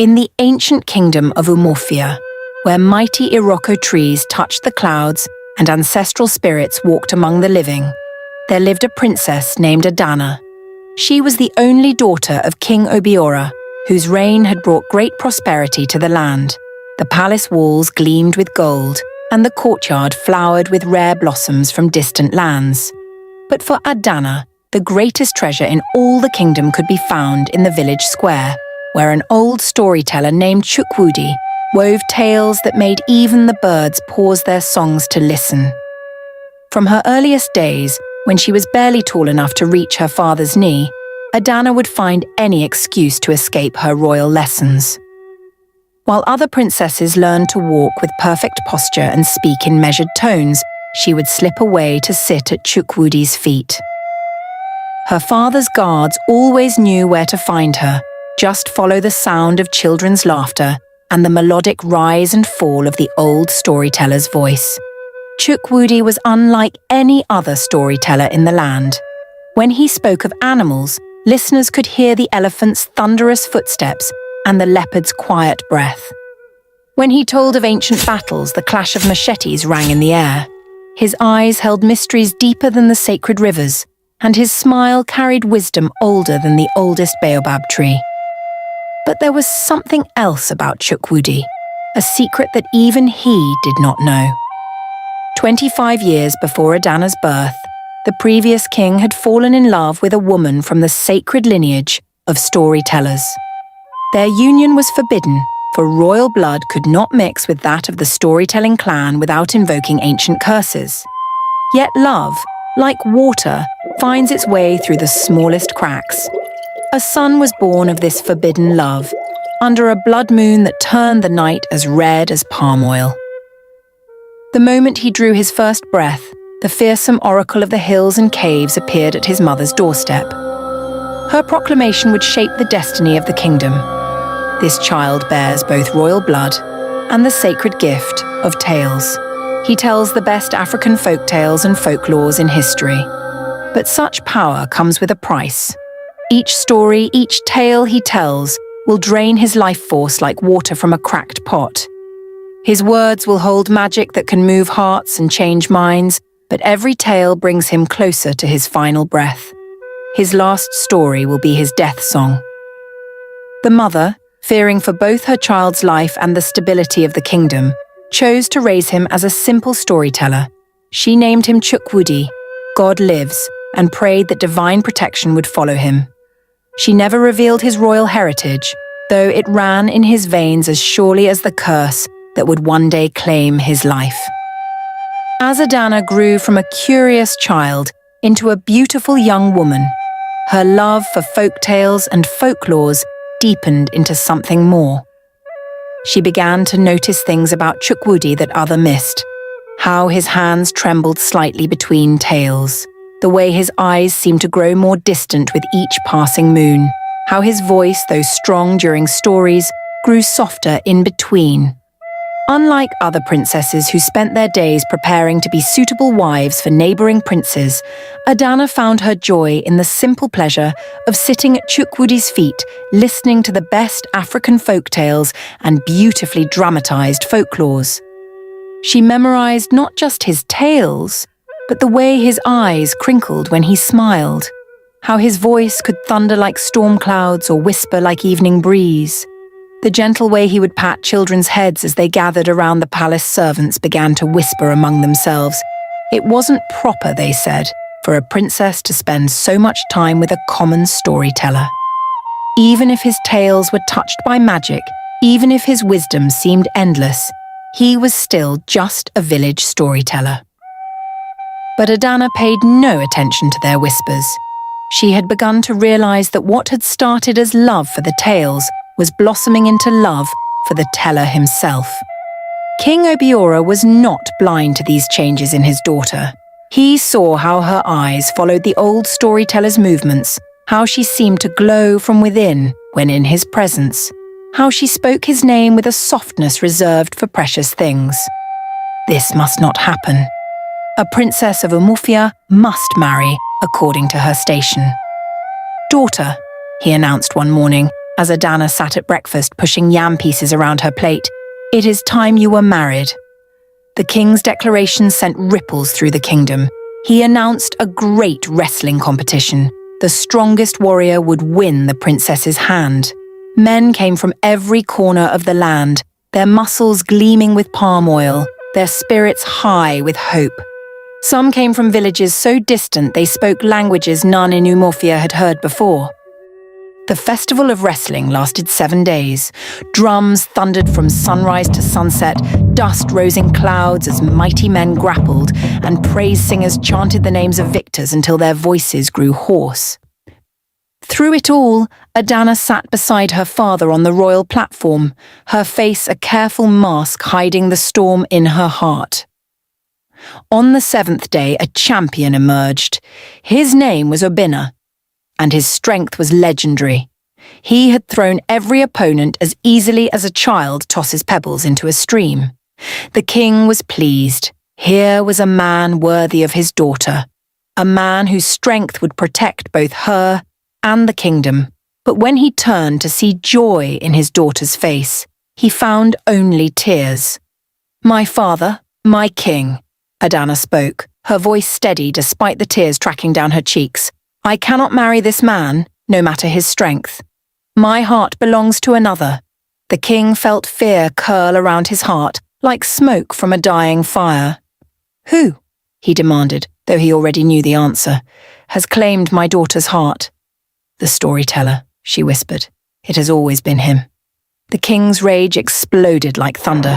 In the ancient kingdom of Umuofia, where mighty Iroko trees touched the clouds and ancestral spirits walked among the living, there lived a princess named Adana. She was the only daughter of King Obiora, whose reign had brought great prosperity to the land. The palace walls gleamed with gold, and the courtyard flowered with rare blossoms from distant lands. But for Adana, the greatest treasure in all the kingdom could be found in the village square, where an old storyteller named Chukwudi wove tales that made even the birds pause their songs to listen. From her earliest days, when she was barely tall enough to reach her father's knee, Adana would find any excuse to escape her royal lessons. While other princesses learned to walk with perfect posture and speak in measured tones, she would slip away to sit at Chukwudi's feet. Her father's guards always knew where to find her. Just follow the sound of children's laughter and the melodic rise and fall of the old storyteller's voice. Chukwudi was unlike any other storyteller in the land. When he spoke of animals, listeners could hear the elephant's thunderous footsteps and the leopard's quiet breath. When he told of ancient battles, the clash of machetes rang in the air. His eyes held mysteries deeper than the sacred rivers, and his smile carried wisdom older than the oldest baobab tree. But there was something else about Chukwudi, a secret that even he did not know. 25 years before Adana's birth, the previous king had fallen in love with a woman from the sacred lineage of storytellers. Their union was forbidden, for royal blood could not mix with that of the storytelling clan without invoking ancient curses. Yet love, like water, finds its way through the smallest cracks. A son was born of this forbidden love, under a blood moon that turned the night as red as palm oil. The moment he drew his first breath, the fearsome oracle of the hills and caves appeared at his mother's doorstep. Her proclamation would shape the destiny of the kingdom. This child bears both royal blood and the sacred gift of tales. He tells the best African folk tales and folklores in history. But such power comes with a price. Each story, each tale he tells, will drain his life force like water from a cracked pot. His words will hold magic that can move hearts and change minds, but every tale brings him closer to his final breath. His last story will be his death song. The mother, fearing for both her child's life and the stability of the kingdom, chose to raise him as a simple storyteller. She named him Chukwudi, God lives, and prayed that divine protection would follow him. She never revealed his royal heritage, though it ran in his veins as surely as the curse that would one day claim his life. As Adana grew from a curious child into a beautiful young woman, her love for folk tales and folklores deepened into something more. She began to notice things about Chukwudi that others missed, how his hands trembled slightly between tales, the way his eyes seemed to grow more distant with each passing moon, how his voice, though strong during stories, grew softer in between. Unlike other princesses who spent their days preparing to be suitable wives for neighboring princes, Adana found her joy in the simple pleasure of sitting at Chukwudi's feet, listening to the best African folktales and beautifully dramatized folklores. She memorized not just his tales, but the way his eyes crinkled when he smiled, how his voice could thunder like storm clouds or whisper like evening breeze. The gentle way he would pat children's heads as they gathered around the palace servants began to whisper among themselves. It wasn't proper, they said, for a princess to spend so much time with a common storyteller. Even if his tales were touched by magic, even if his wisdom seemed endless, he was still just a village storyteller. But Adana paid no attention to their whispers. She had begun to realize that what had started as love for the tales was blossoming into love for the teller himself. King Obiora was not blind to these changes in his daughter. He saw how her eyes followed the old storyteller's movements, how she seemed to glow from within when in his presence, how she spoke his name with a softness reserved for precious things. This must not happen. A princess of Umuofia must marry according to her station. "Daughter," he announced one morning, as Adana sat at breakfast pushing yam pieces around her plate. "It is time you were married." The king's declaration sent ripples through the kingdom. He announced a great wrestling competition. The strongest warrior would win the princess's hand. Men came from every corner of the land, their muscles gleaming with palm oil, their spirits high with hope. Some came from villages so distant they spoke languages none in Umuofia had heard before. The festival of wrestling lasted 7 days. Drums thundered from sunrise to sunset, dust rose in clouds as mighty men grappled, and praise singers chanted the names of victors until their voices grew hoarse. Through it all, Adana sat beside her father on the royal platform, her face a careful mask hiding the storm in her heart. On the 7th day, a champion emerged. His name was Obinna, and his strength was legendary. He had thrown every opponent as easily as a child tosses pebbles into a stream. The king was pleased. Here was a man worthy of his daughter, a man whose strength would protect both her and the kingdom. But when he turned to see joy in his daughter's face, he found only tears. "My father, my king," Adana spoke, her voice steady despite the tears tracking down her cheeks. "I cannot marry this man, no matter his strength. My heart belongs to another." The king felt fear curl around his heart, like smoke from a dying fire. "Who," he demanded, though he already knew the answer, "has claimed my daughter's heart?" "The storyteller," she whispered. "It has always been him." The king's rage exploded like thunder.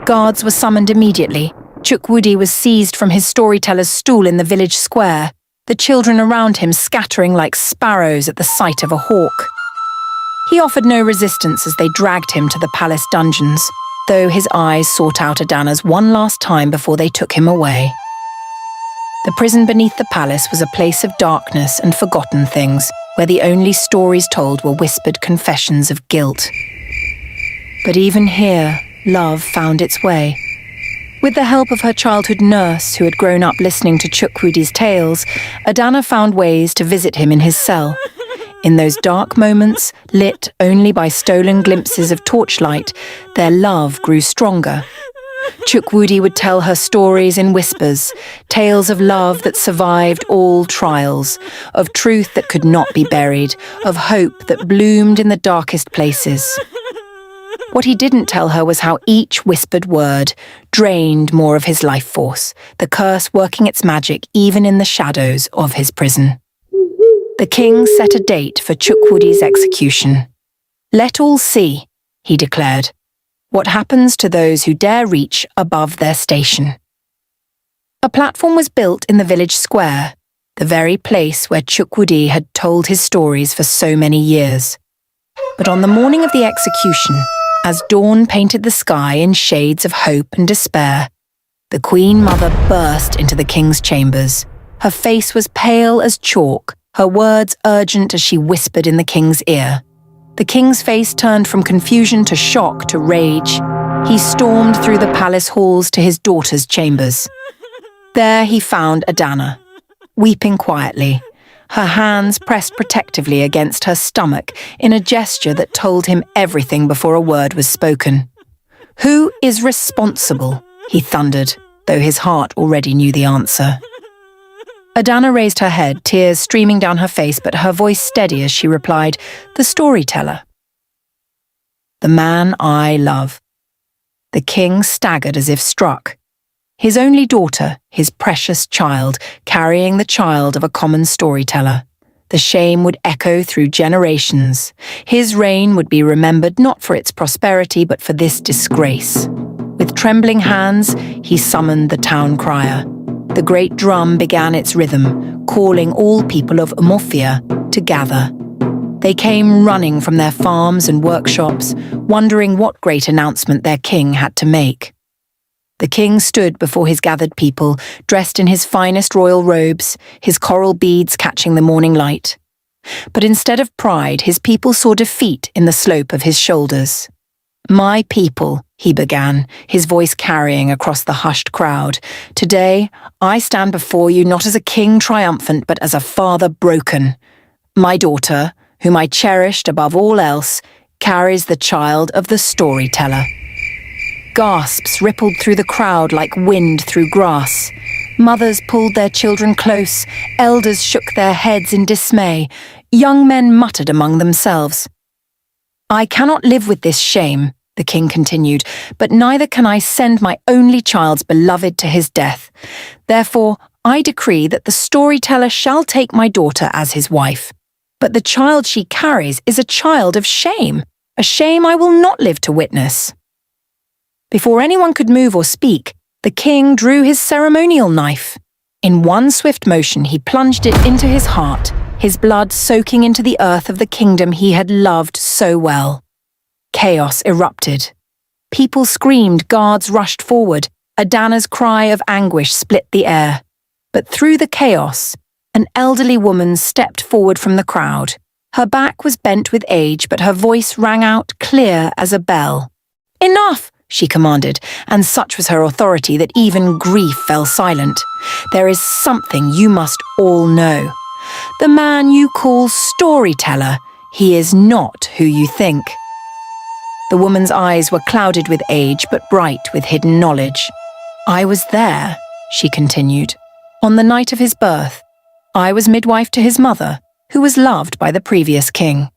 Guards were summoned immediately. Chukwudi was seized from his storyteller's stool in the village square, the children around him scattering like sparrows at the sight of a hawk. He offered no resistance as they dragged him to the palace dungeons, though his eyes sought out Adana's one last time before they took him away. The prison beneath the palace was a place of darkness and forgotten things, where the only stories told were whispered confessions of guilt. But even here, love found its way. With the help of her childhood nurse, who had grown up listening to Chukwudi's tales, Adana found ways to visit him in his cell. In those dark moments, lit only by stolen glimpses of torchlight, their love grew stronger. Chukwudi would tell her stories in whispers, tales of love that survived all trials, of truth that could not be buried, of hope that bloomed in the darkest places. What he didn't tell her was how each whispered word drained more of his life force, the curse working its magic even in the shadows of his prison. The king set a date for Chukwudi's execution. "Let all see," he declared, "what happens to those who dare reach above their station." A platform was built in the village square, the very place where Chukwudi had told his stories for so many years. But on the morning of the execution, as dawn painted the sky in shades of hope and despair, the Queen Mother burst into the king's chambers. Her face was pale as chalk, her words urgent as she whispered in the king's ear. The king's face turned from confusion to shock to rage. He stormed through the palace halls to his daughter's chambers. There he found Adana, weeping quietly, her hands pressed protectively against her stomach in a gesture that told him everything before a word was spoken. "Who is responsible?" he thundered, though his heart already knew the answer. Adana raised her head, tears streaming down her face, but her voice steady as she replied, "The storyteller. The man I love." The king staggered as if struck. His only daughter, his precious child, carrying the child of a common storyteller. The shame would echo through generations. His reign would be remembered not for its prosperity, but for this disgrace. With trembling hands, he summoned the town crier. The great drum began its rhythm, calling all people of Umuofia to gather. They came running from their farms and workshops, wondering what great announcement their king had to make. The king stood before his gathered people, dressed in his finest royal robes, his coral beads catching the morning light. But instead of pride, his people saw defeat in the slope of his shoulders. "My people," he began, his voice carrying across the hushed crowd, "today I stand before you not as a king triumphant, but as a father broken. My daughter, whom I cherished above all else, carries the child of the storyteller. Gasps rippled through the crowd like wind through grass. Mothers pulled their children close, elders shook their heads in dismay, young men muttered among themselves. "I cannot live with this shame," the king continued, "but neither can I send my only child's beloved to his death. Therefore, I decree that the storyteller shall take my daughter as his wife. But the child she carries is a child of shame, a shame I will not live to witness." Before anyone could move or speak, the king drew his ceremonial knife. In one swift motion, he plunged it into his heart, his blood soaking into the earth of the kingdom he had loved so well. Chaos erupted. People screamed, guards rushed forward, Adana's cry of anguish split the air. But through the chaos, an elderly woman stepped forward from the crowd. Her back was bent with age, but her voice rang out clear as a bell. "Enough!" she commanded, and such was her authority that even grief fell silent. "There is something you must all know. The man you call storyteller, he is not who you think." The woman's eyes were clouded with age, but bright with hidden knowledge. "I was there," she continued, "on the night of his birth. I was midwife to his mother, who was loved by the previous king.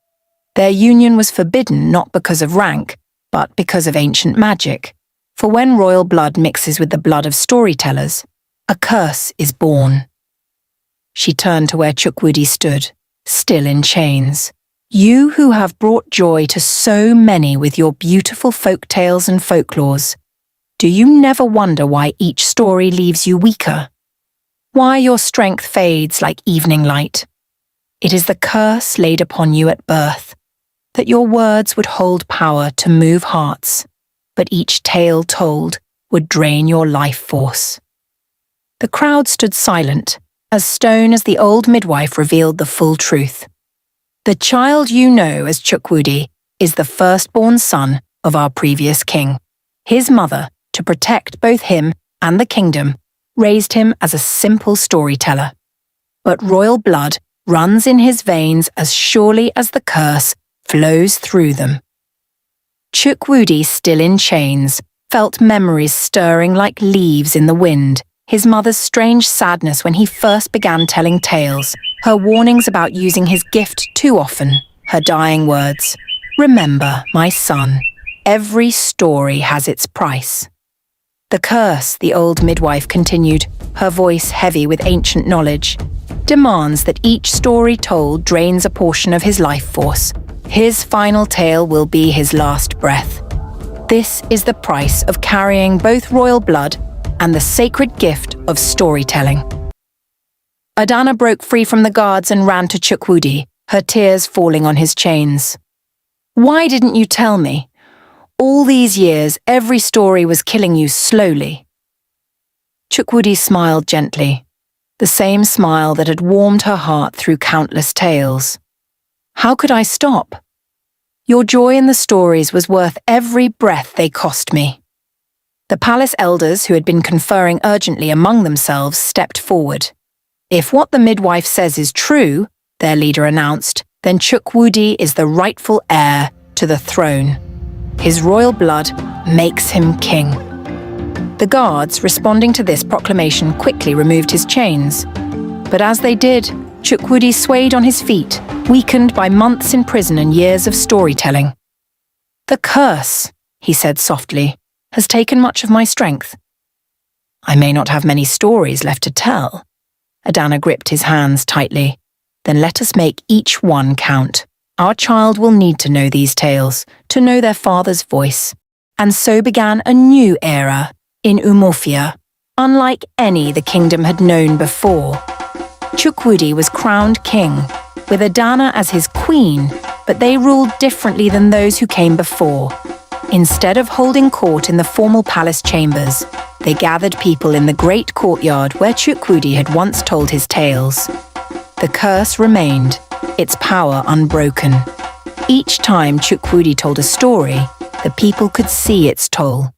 Their union was forbidden not because of rank, but because of ancient magic. For when royal blood mixes with the blood of storytellers, a curse is born." She turned to where Chukwudi stood, still in chains. "You who have brought joy to so many with your beautiful folk tales and folklores, do you never wonder why each story leaves you weaker? Why your strength fades like evening light? It is the curse laid upon you at birth, that your words would hold power to move hearts, but each tale told would drain your life force." The crowd stood silent, as stone as the old midwife revealed the full truth. "The child you know as Chukwudi is the firstborn son of our previous king. His mother, to protect both him and the kingdom, raised him as a simple storyteller. But royal blood runs in his veins as surely as the curse flows through them." Chukwudi, still in chains, felt memories stirring like leaves in the wind, his mother's strange sadness when he first began telling tales, her warnings about using his gift too often, her dying words, "Remember, my son, every story has its price." "The curse," the old midwife continued, her voice heavy with ancient knowledge, "demands that each story told drains a portion of his life force. His final tale will be his last breath. This is the price of carrying both royal blood and the sacred gift of storytelling." Adana broke free from the guards and ran to Chukwudi, her tears falling on his chains. "Why didn't you tell me? All these years, every story was killing you slowly." Chukwudi smiled gently, the same smile that had warmed her heart through countless tales. "How could I stop? Your joy in the stories was worth every breath they cost me." The palace elders, who had been conferring urgently among themselves, stepped forward. "If what the midwife says is true," their leader announced, "then Chukwudi is the rightful heir to the throne. His royal blood makes him king." The guards, responding to this proclamation, quickly removed his chains. But as they did, Chukwudi swayed on his feet, weakened by months in prison and years of storytelling. "The curse," he said softly, "has taken much of my strength. I may not have many stories left to tell." Adana gripped his hands tightly. "Then let us make each one count. Our child will need to know these tales, to know their father's voice." And so began a new era in Umuofia, unlike any the kingdom had known before. Chukwudi was crowned king, with Adana as his queen, but they ruled differently than those who came before. Instead of holding court in the formal palace chambers, they gathered people in the great courtyard where Chukwudi had once told his tales. The curse remained, its power unbroken. Each time Chukwudi told a story, the people could see its toll.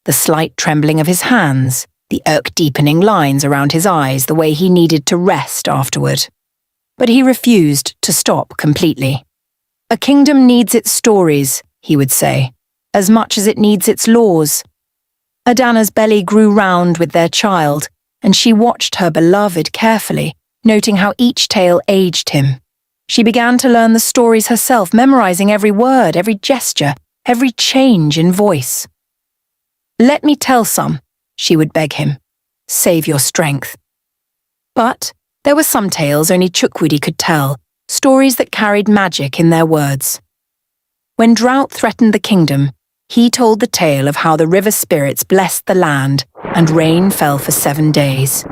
The slight trembling of his hands, the irk-deepening lines around his eyes, the way he needed to rest afterward. But he refused to stop completely. "A kingdom needs its stories," he would say, "as much as it needs its laws." Adana's belly grew round with their child, and she watched her beloved carefully, noting how each tale aged him. She began to learn the stories herself, memorizing every word, every gesture, every change in voice. "Let me tell some," she would beg him. "Save your strength." But there were some tales only Chukwudi could tell, stories that carried magic in their words. When drought threatened the kingdom, he told the tale of how the river spirits blessed the land and rain fell for 7 days.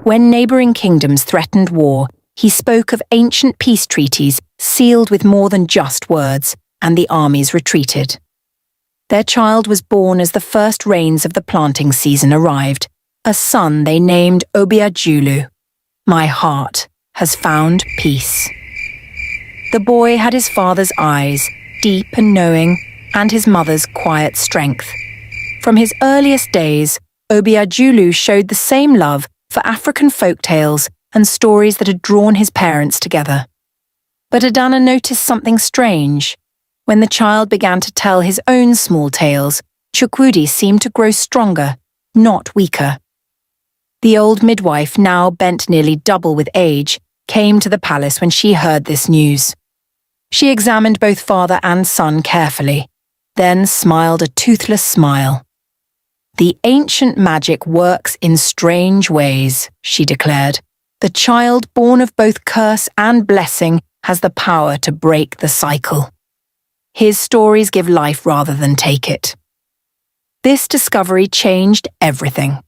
When neighbouring kingdoms threatened war, he spoke of ancient peace treaties sealed with more than just words, and the armies retreated. Their child was born as the first rains of the planting season arrived, a son they named Obiajulu. "My heart has found peace." The boy had his father's eyes, deep and knowing, and his mother's quiet strength. From his earliest days, Obiajulu showed the same love for African folk tales and stories that had drawn his parents together. But Adana noticed something strange. When the child began to tell his own small tales, Chukwudi seemed to grow stronger, not weaker. The old midwife, now bent nearly double with age, came to the palace when she heard this news. She examined both father and son carefully, then smiled a toothless smile. "The ancient magic works in strange ways," she declared. "The child born of both curse and blessing has the power to break the cycle. His stories give life rather than take it." This discovery changed everything.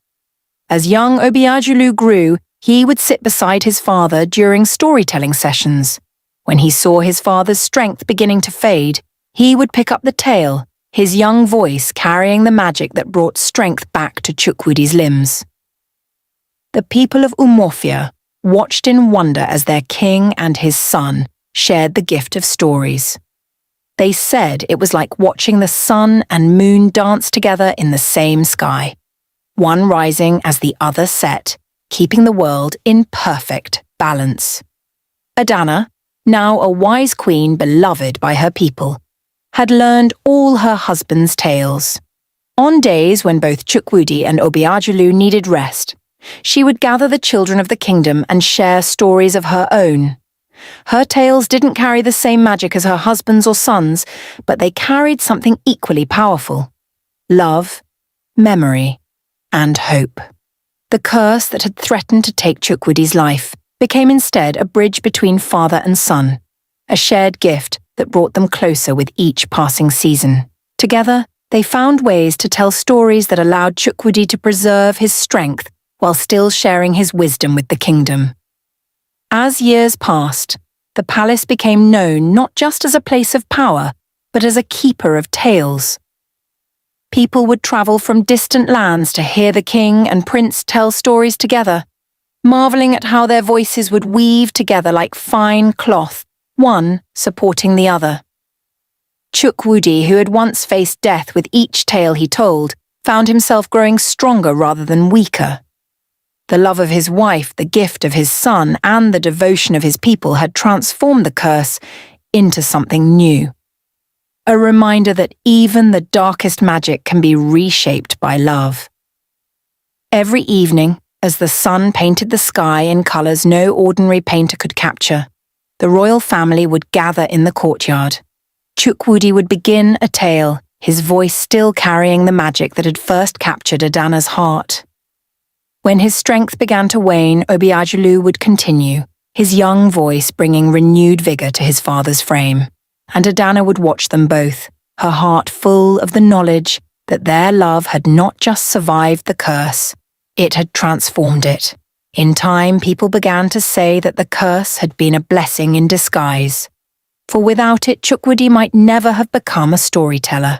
As young Obiajulu grew, he would sit beside his father during storytelling sessions. When he saw his father's strength beginning to fade, he would pick up the tale, his young voice carrying the magic that brought strength back to Chukwudi's limbs. The people of Umuofia watched in wonder as their king and his son shared the gift of stories. They said it was like watching the sun and moon dance together in the same sky, one rising as the other set, keeping the world in perfect balance. Adana, now a wise queen beloved by her people, had learned all her husband's tales. On days when both Chukwudi and Obiajulu needed rest, she would gather the children of the kingdom and share stories of her own. Her tales didn't carry the same magic as her husband's or son's, but they carried something equally powerful: love, memory, and hope. The curse that had threatened to take Chukwudi's life became instead a bridge between father and son, a shared gift that brought them closer with each passing season. Together, they found ways to tell stories that allowed Chukwudi to preserve his strength while still sharing his wisdom with the kingdom. As years passed, the palace became known not just as a place of power, but as a keeper of tales. People would travel from distant lands to hear the king and prince tell stories together, marveling at how their voices would weave together like fine cloth, one supporting the other. Chukwudi, who had once faced death with each tale he told, found himself growing stronger rather than weaker. The love of his wife, the gift of his son, and the devotion of his people had transformed the curse into something new. A reminder that even the darkest magic can be reshaped by love. Every evening, as the sun painted the sky in colours no ordinary painter could capture, the royal family would gather in the courtyard. Chukwudi would begin a tale, his voice still carrying the magic that had first captured Adana's heart. When his strength began to wane, Obiajulu would continue, his young voice bringing renewed vigour to his father's frame, and Adana would watch them both, her heart full of the knowledge that their love had not just survived the curse, it had transformed it. In time, people began to say that the curse had been a blessing in disguise. For without it, Chukwudi might never have become a storyteller.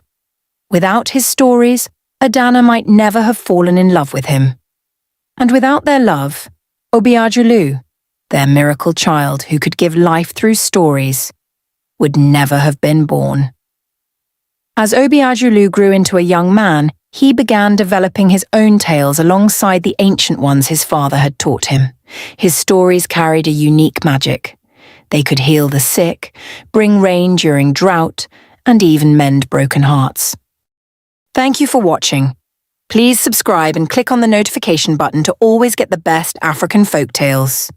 Without his stories, Adana might never have fallen in love with him. And without their love, Obiajulu, their miracle child who could give life through stories, would never have been born. As Obiajulu grew into a young man, he began developing his own tales alongside the ancient ones his father had taught him. His stories carried a unique magic. They could heal the sick, bring rain during drought, and even mend broken hearts. Thank you for watching. Please subscribe and click on the notification button to always get the best African folktales.